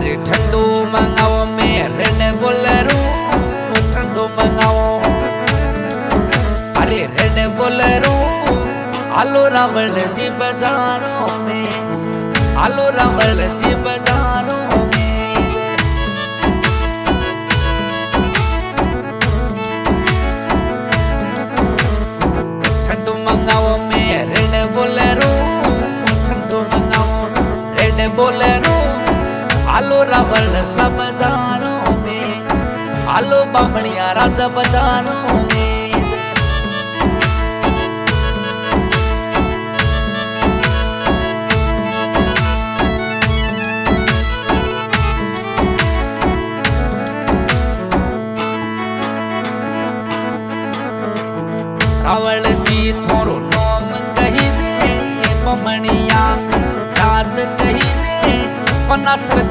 अरे ठंडू मंगाओ मेरे ने बोलेरो ठंडू मंगाओ अरे रेड बोलेरो आलो रावण जी बाजारों में आलो रावण जी बाजारों में ठंडू मंगाओ मेरे ने बोलेरो ठंडू मंगाओ रेड बोलेरो आलो रावण सब बाजारों में आलो बामणिया राजा बाजारों में रावण जी थोरो नाम कही दे बमणिया चाँद कही दे पनासर